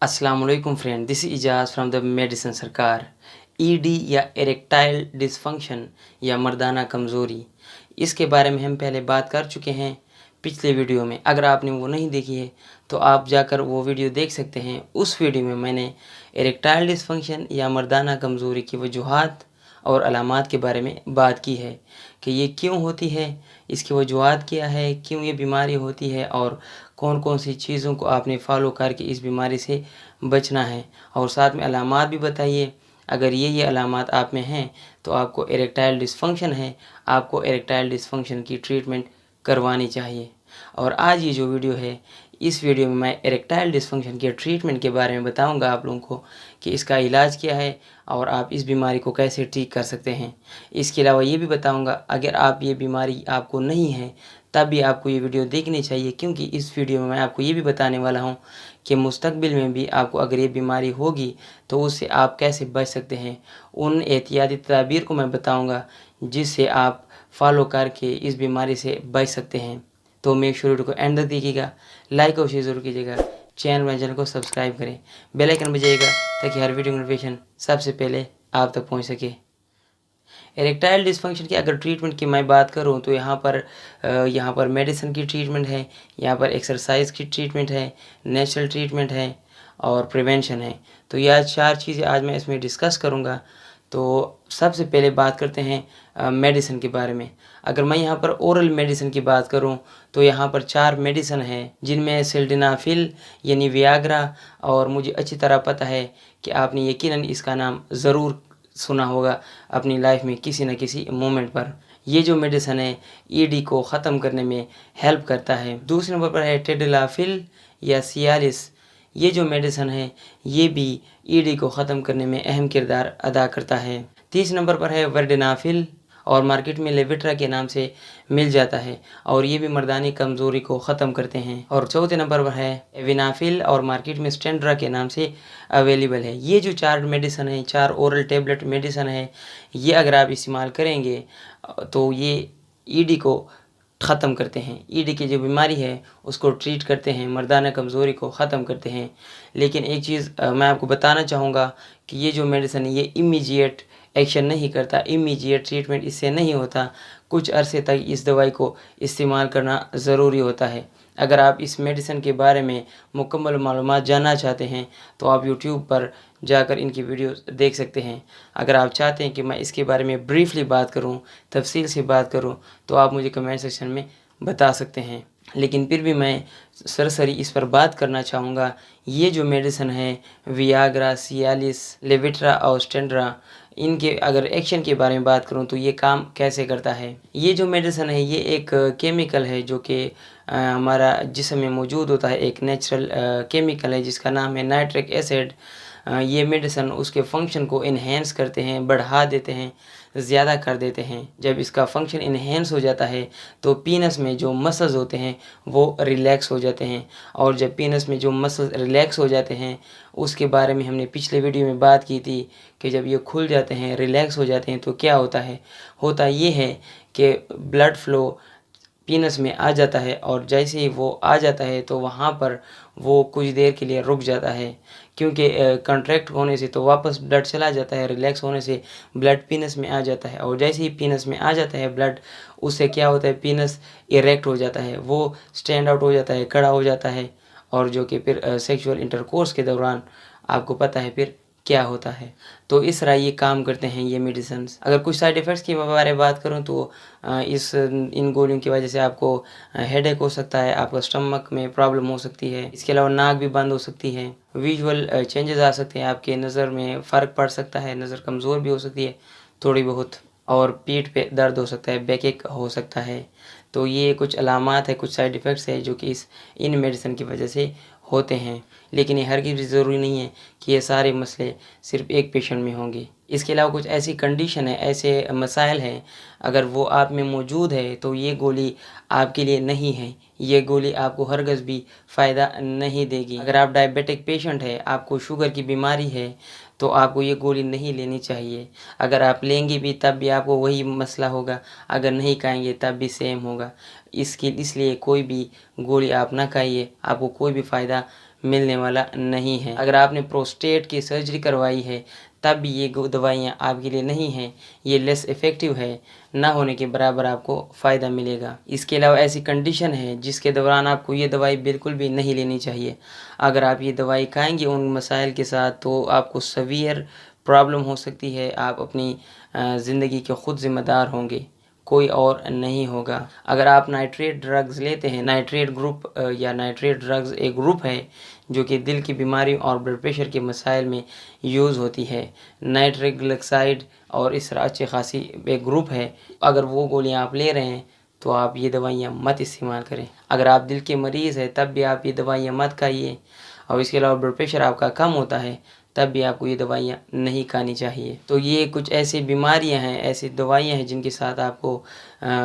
अस्सलाम वालेकुम friend, this is Ejaz from the medicine सरकार। ईडी या इरेक्टाइल डिसफंक्शन या मर्दाना कमज़ोरी, इसके बारे में हम पहले बात कर चुके हैं पिछले वीडियो में। अगर आपने वो नहीं देखी है तो आप जाकर वो वीडियो देख सकते हैं। उस वीडियो में मैंने इरेक्टाइल डिसफंक्शन या मर्दाना कमज़ोरी की वजूहात और अलामात के बारे में बात की है कि ये क्यों होती है, इसकी वजूहात क्या है, क्यों ये बीमारी होती है और कौन कौन सी चीज़ों को आपने फॉलो करके इस बीमारी से बचना है। और साथ में अलामात भी बताइए, अगर ये अलामात आप में हैं तो आपको इरेक्टाइल डिसफंक्शन है, आपको इरेक्टाइल डिसफंक्शन की ट्रीटमेंट करवानी चाहिए। और आज ये जो वीडियो है, इस वीडियो में मैं इरेक्टाइल डिसफंक्शन के ट्रीटमेंट के बारे में बताऊंगा आप लोगों को कि इसका इलाज क्या है और आप इस बीमारी को कैसे ठीक कर सकते हैं। इसके अलावा ये भी बताऊंगा अगर आप ये बीमारी आपको नहीं है तब भी आपको ये वीडियो देखनी चाहिए, क्योंकि इस वीडियो में मैं आपको ये भी बताने वाला हूँ कि मुस्तकबिल में भी आपको अगर ये बीमारी होगी तो उससे आप कैसे बच सकते हैं। उन एहतियाती तदाबीर को मैं बताऊँगा जिससे आप फॉलो करके इस बीमारी से बच सकते हैं। तो मेक श्योर वीडियो को एंड तक देखिएगा, लाइक और शेयर जरूर कीजिएगा, चैनल को सब्सक्राइब करें, बेल आइकन बजाइएगा ताकि हर वीडियो नोटिफिकेशन सबसे पहले आप तक पहुंच सके। इरेक्टाइल डिसफंक्शन की अगर ट्रीटमेंट की मैं बात करूं तो यहाँ पर मेडिसिन की ट्रीटमेंट है, यहाँ पर एक्सरसाइज की ट्रीटमेंट है, नेचुरल ट्रीटमेंट है और प्रिवेंशन है। तो यह चार चीज़ें आज मैं इसमें डिस्कस करूँगा। तो सबसे पहले बात करते हैं मेडिसिन के बारे में। अगर मैं यहाँ पर ओरल मेडिसिन की बात करूँ तो यहाँ पर 4 मेडिसिन हैं जिनमें सिल्डेनाफिल यानी वियाग्रा, और मुझे अच्छी तरह पता है कि आपने यकीनन इसका नाम ज़रूर सुना होगा अपनी लाइफ में किसी न किसी मोमेंट पर। ये जो मेडिसिन है ईडी को ख़त्म करने में हेल्प करता है। दूसरे नंबर पर है टेडलाफिल या सियालिस। ये जो मेडिसिन है ये भी ईडी को ख़त्म करने में अहम किरदार अदा करता है। तीसरे नंबर पर है वर्डेनाफिल और मार्केट में लेविट्रा के नाम से मिल जाता है और ये भी मर्दानी कमज़ोरी को ख़त्म करते हैं। और चौथे नंबर पर है एविनाफिल और मार्केट में स्टेंड्रा के नाम से अवेलेबल है। ये जो 4 मेडिसिन है, 4 ओरल टेबलेट मेडिसिन है, ये अगर आप इस्तेमाल करेंगे तो ये ईडी को ख़त्म करते हैं, ईडी की जो बीमारी है उसको ट्रीट करते हैं, मर्दाना कमज़ोरी को ख़त्म करते हैं। लेकिन एक चीज़ मैं आपको बताना चाहूँगा कि ये जो मेडिसिन है ये इमीडिएट एक्शन नहीं करता, इमीडिएट ट्रीटमेंट इससे नहीं होता। कुछ अरसे तक इस दवाई को इस्तेमाल करना ज़रूरी होता है। अगर आप इस मेडिसिन के बारे में मुकम्मल मालूमात जानना चाहते हैं तो आप यूट्यूब पर जाकर इनकी वीडियो देख सकते हैं। अगर आप चाहते हैं कि मैं इसके बारे में ब्रीफली बात करूं, तफसील से बात करूं, तो आप मुझे कमेंट सेक्शन में बता सकते हैं। लेकिन फिर भी मैं सरसरी इस पर बात करना चाहूँगा। ये जो मेडिसिन है वियाग्रा, सियालिस, लेविट्रा और स्टेंड्रा, इनके अगर एक्शन के बारे में बात करूं तो ये काम कैसे करता है। ये जो मेडिसिन है ये एक केमिकल है जो कि हमारा जिस्म में मौजूद होता है, एक नेचुरल केमिकल है जिसका नाम है नाइट्रिक एसिड। ये मेडिसिन उसके फंक्शन को इन्हेंस करते हैं, बढ़ा देते हैं, ज़्यादा कर देते हैं। जब इसका फंक्शन इन्हेंस हो जाता है तो पीनस में जो मसल्स होते हैं वो रिलैक्स हो जाते हैं, और जब पीनस में जो मसल्स रिलैक्स हो जाते हैं उसके बारे में हमने पिछले वीडियो में बात की थी कि जब ये खुल जाते हैं, रिलैक्स हो जाते हैं तो क्या होता है। होता ये है कि ब्लड फ्लो पीनस में आ जाता है, और जैसे ही वो आ जाता है तो वहाँ पर वो कुछ देर के लिए रुक जाता है, क्योंकि कंट्रैक्ट होने से तो वापस ब्लड चला जाता है, रिलैक्स होने से ब्लड पीनस में आ जाता है, और जैसे ही पीनस में आ जाता है ब्लड, उससे क्या होता है पीनस इरेक्ट हो जाता है, वो स्टैंड आउट हो जाता है, खड़ा हो जाता है, और जो कि फिर सेक्सुअल इंटरकोर्स के दौरान आपको पता है फिर क्या होता है। तो इस तरह ये काम करते हैं ये मेडिसिन्स। अगर कुछ साइड इफ़ेक्ट्स की बारे में बात करूँ तो इन गोलियों की वजह से आपको हेडेक हो सकता है, आपको स्टमक में प्रॉब्लम हो सकती है, इसके अलावा नाक भी बंद हो सकती है, विजुअल चेंजेस आ सकते हैं, आपके नज़र में फ़र्क पड़ सकता है, नज़र कमज़ोर भी हो सकती है थोड़ी बहुत, और पीठ पे दर्द हो सकता है, बैकएक हो सकता है। तो ये कुछ अलामात है, कुछ साइड इफ़ेक्ट्स है जो कि इन मेडिसिन की वजह से होते हैं। लेकिन ये हरगिज़ ज़रूरी नहीं है कि ये सारे मसले सिर्फ एक पेशेंट में होंगे। इसके अलावा कुछ ऐसी कंडीशन है, ऐसे मसाइल हैं, अगर वो आप में मौजूद है तो ये गोली आपके लिए नहीं है, ये गोली आपको हरगिज़ भी फ़ायदा नहीं देगी। अगर आप डायबिटिक पेशेंट है, आपको शुगर की बीमारी है, तो आपको ये गोली नहीं लेनी चाहिए। अगर आप लेंगे भी तब भी आपको वही मसला होगा, अगर नहीं खाएंगे तब भी सेम होगा। इसलिए कोई भी गोली आप ना खाइए, आपको कोई भी फ़ायदा मिलने वाला नहीं है। अगर आपने प्रोस्टेट की सर्जरी करवाई है तब भी ये दवाइयाँ आपके लिए नहीं हैं, ये लेस इफ़ेक्टिव है, ना होने के बराबर आपको फ़ायदा मिलेगा। इसके अलावा ऐसी कंडीशन है जिसके दौरान आपको ये दवाई बिल्कुल भी नहीं लेनी चाहिए। अगर आप ये दवाई खाएंगे उन मसाइल के साथ तो आपको सवियर प्रॉब्लम हो सकती है। आप अपनी ज़िंदगी के ख़ुद ज़िम्मेदार होंगे, कोई और नहीं होगा। अगर आप नाइट्रेट ड्रग्स लेते हैं, नाइट्रेट ग्रुप या नाइट्रेट ड्रग्स एक ग्रुप है जो कि दिल की बीमारी और ब्लड प्रेशर के मसाइल में यूज़ होती है। नाइट्रोग्लिसराइड और इस तरह अच्छी खासी एक ग्रुप है। अगर वो गोलियां आप ले रहे हैं तो आप ये दवाइयाँ मत इस्तेमाल करें। अगर आप दिल के मरीज़ हैं तब भी आप ये दवाइयाँ मत खाइए। और इसके अलावा ब्लड प्रेशर आपका कम होता है तब भी आपको ये दवाइयाँ नहीं खानी चाहिए। तो ये कुछ ऐसी बीमारियाँ हैं, ऐसी दवाइयाँ हैं जिनके साथ आपको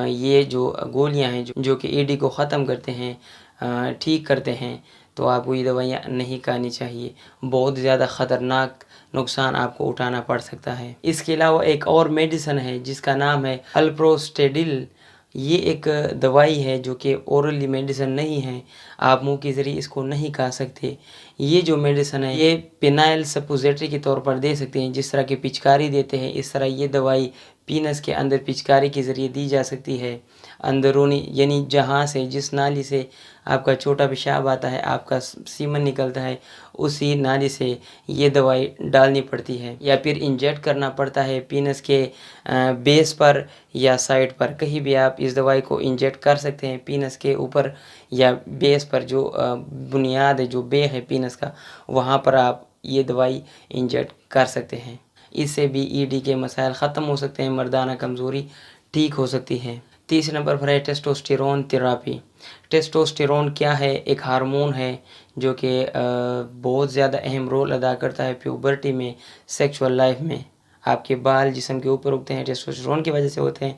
ये जो गोलियाँ हैं जो कि ईडी को ख़त्म करते हैं, ठीक करते हैं, तो आपको ये दवाइयाँ नहीं खानी चाहिए। बहुत ज़्यादा ख़तरनाक नुकसान आपको उठाना पड़ सकता है। इसके अलावा एक और मेडिसिन है जिसका नाम है अल्प्रोस्टेडिल। ये एक दवाई है जो कि ओरली मेडिसिन नहीं है, आप मुंह के ज़रिए इसको नहीं खा सकते। ये जो मेडिसिन है ये पेनाइल सपोजिटरी के तौर पर दे सकते हैं। जिस तरह की पिचकारी देते हैं इस तरह ये दवाई पीनस के अंदर पिचकारी के ज़रिए दी जा सकती है। अंदरूनी यानी जहाँ से जिस नाली से आपका छोटा पेशाब आता है, आपका सीमन निकलता है, उसी नाली से ये दवाई डालनी पड़ती है या फिर इंजेक्ट करना पड़ता है पीनस के बेस पर या साइड पर। कहीं भी आप इस दवाई को इंजेक्ट कर सकते हैं पीनस के ऊपर या बेस पर, जो बुनियाद है, जो बे है पीनस का, वहाँ पर आप ये दवाई इंजेक्ट कर सकते हैं। इससे भी ईडी के मसाइल ख़त्म हो सकते हैं, मर्दाना कमज़ोरी ठीक हो सकती है। तीसरे नंबर पर है टेस्टोस्टेरोन थेरेपी। टेस्टोस्टेरोन क्या है? एक हार्मोन है जो कि बहुत ज़्यादा अहम रोल अदा करता है प्यूबर्टी में, सेक्सुअल लाइफ में। आपके बाल जिस्म के ऊपर उगते हैं टेस्टोस्टेरोन की वजह से होते हैं।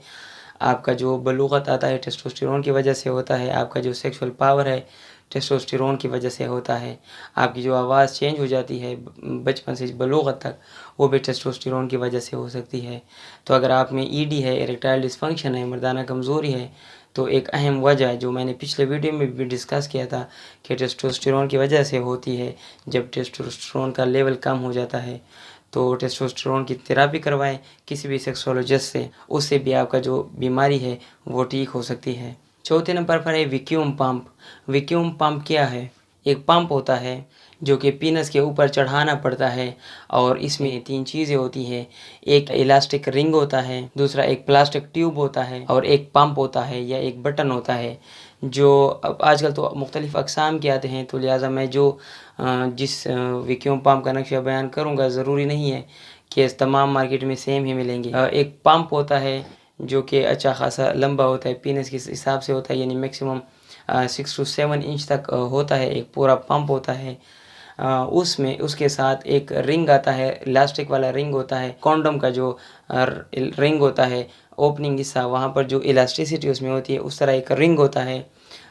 आपका जो बलूगत आता है टेस्टोस्टेरोन की वजह से होता है। आपका जो सेक्सुअल पावर है टेस्टोस्टेरोन की वजह से होता है। आपकी जो आवाज़ चेंज हो जाती है बचपन से बलूगत तक, वो भी टेस्टोस्टेरोन की वजह से हो सकती है। तो अगर आप में ईडी है, इरेक्टाइल डिस्फंक्शन है, मर्दाना कमज़ोरी है, तो एक अहम वजह है जो मैंने पिछले वीडियो में भी डिस्कस किया था कि टेस्टोस्टेरोन की वजह से होती है। जब टेस्टोस्टेरोन का लेवल कम हो जाता है तो टेस्टोस्टेरोन की थेरेपी करवाएं किसी भी सेक्सोलॉजिस्ट से, उससे भी आपका जो बीमारी है वो ठीक हो सकती है। चौथे नंबर पर है वैक्यूम पंप। वैक्यूम पंप क्या है? एक पंप होता है जो कि पीनस के ऊपर चढ़ाना पड़ता है और इसमें तीन चीज़ें होती हैं। एक इलास्टिक रिंग होता है, दूसरा एक प्लास्टिक ट्यूब होता है और एक पंप होता है या एक बटन होता है। जो अब आजकल तो मुख्तलिफ़ अक़साम के आते हैं, तो लिहाजा मैं जो जिस वैक्यूम पंप का नक्शा बयान करूँगा ज़रूरी नहीं है कि तमाम मार्केट में सेम ही मिलेंगे। एक पंप होता है जो कि अच्छा खासा लंबा होता है, पीनस के हिसाब से होता है, यानी मैक्सिमम 6 to 7 इंच तक होता है। एक पूरा पंप होता है, उसमें उसके साथ एक रिंग आता है, इलास्टिक वाला रिंग होता है। कॉन्डम का जो रिंग होता है, ओपनिंग हिस्सा, वहाँ पर जो इलास्टिसिटी उसमें होती है, उस तरह एक रिंग होता है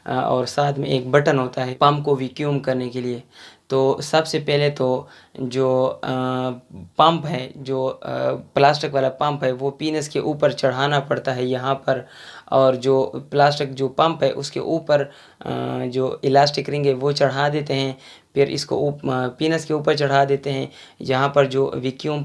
और साथ में एक बटन होता है पंप को वैक्यूम करने के लिए। तो सबसे पहले तो जो पंप है, जो प्लास्टिक वाला पंप है, वो पीनस के ऊपर चढ़ाना पड़ता है यहाँ पर, और जो प्लास्टिक जो पंप है उसके ऊपर जो इलास्टिक रिंग है वो चढ़ा देते हैं। फिर इसको पीनस के ऊपर चढ़ा देते हैं। यहाँ पर जो वैक्यूम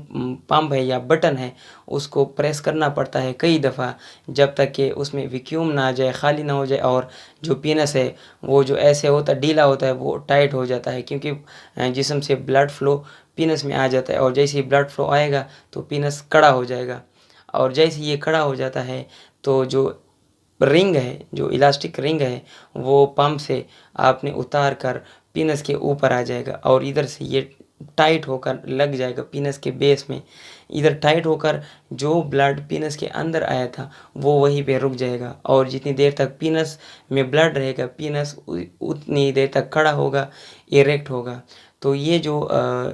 पंप है या बटन है उसको प्रेस करना पड़ता है कई दफ़ा, जब तक कि उसमें वैक्यूम ना आ जाए, खाली ना हो जाए, और जो पीनस है वो जो ऐसे होता है ढीला होता है, वो टाइट हो जाता है, क्योंकि जिस्म से ब्लड फ्लो पीनस में आ जाता है। और जैसे ही ब्लड फ्लो आएगा तो पीनस खड़ा हो जाएगा, और जैसे ये खड़ा हो जाता है तो जो रिंग है, जो इलास्टिक रिंग है, वो पंप से आपने उतार कर पीनस के ऊपर आ जाएगा और इधर से ये टाइट होकर लग जाएगा पीनस के बेस में। इधर टाइट होकर जो ब्लड पीनस के अंदर आया था वो वहीं पे रुक जाएगा, और जितनी देर तक पीनस में ब्लड रहेगा पीनस उतनी देर तक खड़ा होगा, इरेक्ट होगा। तो ये जो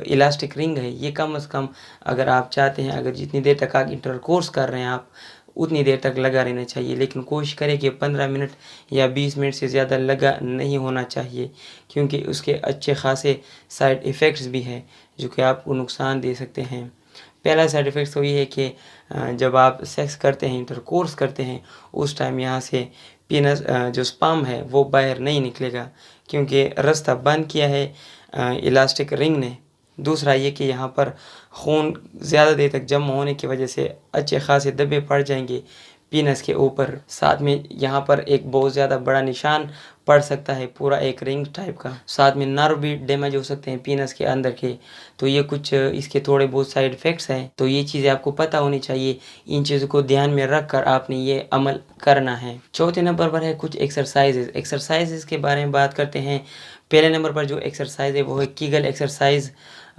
इलास्टिक रिंग है ये कम से कम, अगर आप चाहते हैं, अगर जितनी देर तक आप इंटरकोर्स कर रहे हैं आप, उतनी देर तक लगा रहना चाहिए। लेकिन कोशिश करें कि 15 मिनट या 20 मिनट से ज़्यादा लगा नहीं होना चाहिए, क्योंकि उसके अच्छे खासे साइड इफ़ेक्ट्स भी हैं जो कि आपको नुकसान दे सकते हैं। पहला साइड इफ़ेक्ट्स तो ये है कि जब आप सेक्स करते हैं, इंटरकोर्स करते हैं, उस टाइम यहाँ से पीनस जो स्पर्म है वो बाहर नहीं निकलेगा, क्योंकि रास्ता बंद किया है इलास्टिक रिंग ने। दूसरा ये कि यहाँ पर खून ज़्यादा देर तक जमा होने की वजह से अच्छे खासे धब्बे पड़ जाएंगे पीनस के ऊपर। साथ में यहाँ पर एक बहुत ज़्यादा बड़ा निशान पड़ सकता है, पूरा एक रिंग टाइप का। साथ में नर्व भी डैमेज हो सकते हैं पीनस के अंदर के। तो ये कुछ इसके थोड़े बहुत साइड इफ़ेक्ट्स हैं, तो ये चीज़ें आपको पता होनी चाहिए। इन चीज़ों को ध्यान में रख कर आपने ये अमल करना है। चौथे नंबर पर है कुछ एक्सरसाइजेज़ के बारे में बात करते हैं। पहले नंबर पर जो एक्सरसाइज है वो है कीगल एक्सरसाइज।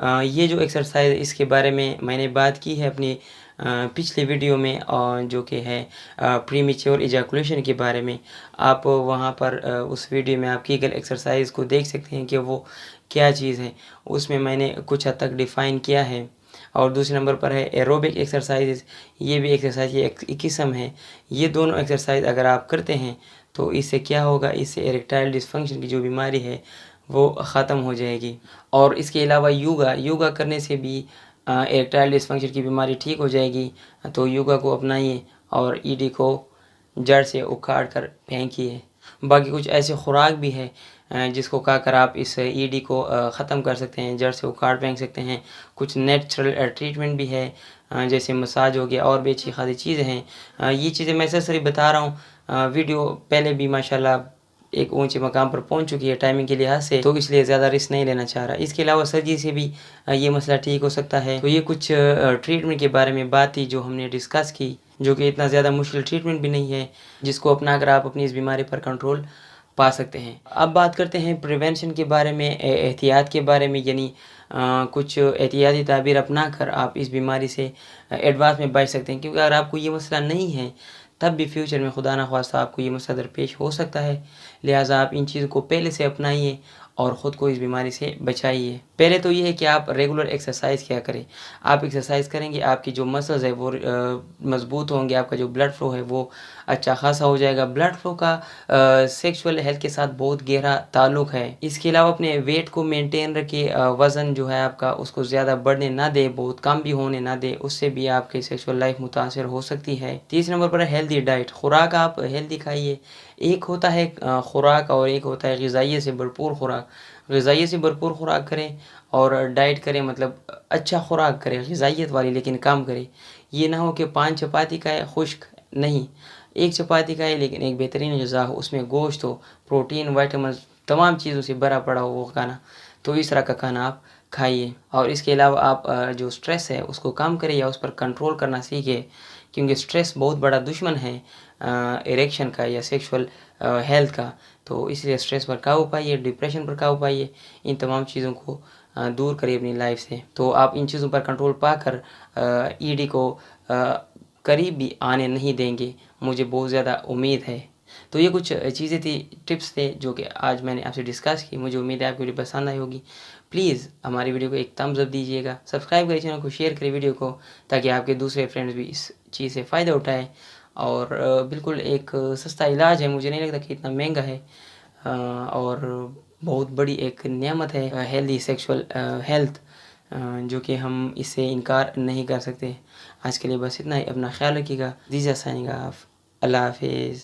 ये जो एक्सरसाइज इसके बारे में मैंने बात की है अपनी पिछले वीडियो में, और जो कि है प्रीमेच्योर इजैकुलेशन के बारे में। आप वहाँ पर उस वीडियो में आप कीगल एक्सरसाइज को देख सकते हैं कि वो क्या चीज़ है, उसमें मैंने कुछ हद तक डिफ़ाइन किया है। और दूसरे नंबर पर है एरोबिक एक्सरसाइजेज। ये भी एक्सरसाइज की एक किस्म है। ये दोनों एक्सरसाइज अगर आप करते हैं तो इससे क्या होगा, इससे इरेक्टाइल डिसफंक्शन की जो बीमारी है वो ख़त्म हो जाएगी। और इसके अलावा योगा करने से भी इरेक्टाइल डिसफंक्शन की बीमारी ठीक हो जाएगी। तो योगा को अपनाइए और ईडी को जड़ से उखाड़ कर फेंकिए। बाकी कुछ ऐसे खुराक भी है जिसको खाकर आप इस ईडी को ख़त्म कर सकते हैं, जड़ से उखाड़ फेंक सकते हैं। कुछ नेचुरल ट्रीटमेंट भी है, जैसे मसाज हो गया, और भी अच्छी खासी चीज़ें हैं। ये चीज़ें मैं सिर्फ बता रहा हूँ। वीडियो पहले भी माशाल्लाह एक ऊंचे मकाम पर पहुंच चुकी है टाइमिंग के लिहाज से, तो इसलिए ज़्यादा रिस्क नहीं लेना चाह रहा। इसके अलावा सर्जरी से भी ये मसला ठीक हो सकता है। तो ये कुछ ट्रीटमेंट के बारे में बात थी जो हमने डिस्कस की, जो कि इतना ज़्यादा मुश्किल ट्रीटमेंट भी नहीं है, जिसको अपना कर आप अपनी इस बीमारी पर कंट्रोल पा सकते हैं। अब बात करते हैं प्रिवेंशन के बारे में, एहतियात के बारे में, यानी कुछ एहतियाती तदाबीर अपना कर आप इस बीमारी से एडवांस में बच सकते हैं। क्योंकि अगर आपको ये मसला नहीं है तब भी फ्यूचर में खुदा न ख्वास्ता आपको ये मसला दरपेश हो सकता है। लिहाजा आप इन चीज़ों को पहले से अपनाइए और ख़ुद को इस बीमारी से बचाइए। पहले तो ये है कि आप रेगुलर एक्सरसाइज किया करें। आप एक्सरसाइज करेंगे, आपकी जो मसल्स है वो मज़बूत होंगे, आपका जो ब्लड फ्लो है वो अच्छा खासा हो जाएगा। ब्लड फ्लो का सेक्सुअल हेल्थ के साथ बहुत गहरा ताल्लुक़ है। इसके अलावा अपने वेट को मेंटेन रखिए। वज़न जो है आपका उसको ज़्यादा बढ़ने ना दे, बहुत कम भी होने ना दे, उससे भी आपकी सेक्सुअल लाइफ मुतासर हो सकती है। तीसरे नंबर पर हेल्दी डाइट, खुराक आप हेल्दी खाइए। एक होता है खुराक और एक होता है ग़िज़ाइयत से भरपूर खुराक। ग़िज़ाइयत से भरपूर खुराक करें और डाइट करें, मतलब अच्छा खुराक करें ग़िज़ाइयत वाली, लेकिन कम करें। ये ना हो कि 5 चपाती खाए खुश्क नहीं, 1 चपाती खाए लेकिन एक बेहतरीन ग़िज़ा हो, उसमें गोश्त हो, प्रोटीन, विटामिन, तमाम चीज़ों से भरा पड़ा हो वो खाना। तो इस तरह का खाना आप खाइए। और इसके अलावा आप जो स्ट्रेस है उसको कम करें या उस पर कंट्रोल करना सीखें, क्योंकि स्ट्रेस बहुत बड़ा दुश्मन है इरेक्शन का या सेक्सुअल हेल्थ का। तो इसलिए स्ट्रेस पर काबू पाइए, डिप्रेशन पर काबू पाइए, इन तमाम चीज़ों को दूर करिए अपनी लाइफ से। तो आप इन चीज़ों पर कंट्रोल पाकर ईडी को करीब भी आने नहीं देंगे, मुझे बहुत ज़्यादा उम्मीद है। तो ये कुछ चीज़ें थी, टिप्स थे जो कि आज मैंने आपसे डिस्कस की। मुझे उम्मीद है आपको वीडियो पसंद आई होगी। प्लीज़ हमारी वीडियो को एक थम्स अप दीजिएगा, सब्सक्राइब करिए चैनल को, शेयर करिए वीडियो को, ताकि आपके दूसरे फ्रेंड्स भी इस चीज़ से फ़ायदा उठाएँ। और बिल्कुल एक सस्ता इलाज है, मुझे नहीं लगता कि इतना महंगा है, और बहुत बड़ी एक नेमत है हेल्दी सेक्सुअल हेल्थ, जो कि हम इससे इनकार नहीं कर सकते। आज के लिए बस इतना ही। अपना ख्याल रखिएगा। दीजिए साइनिंग ऑफ। अल्लाह हाफिज़।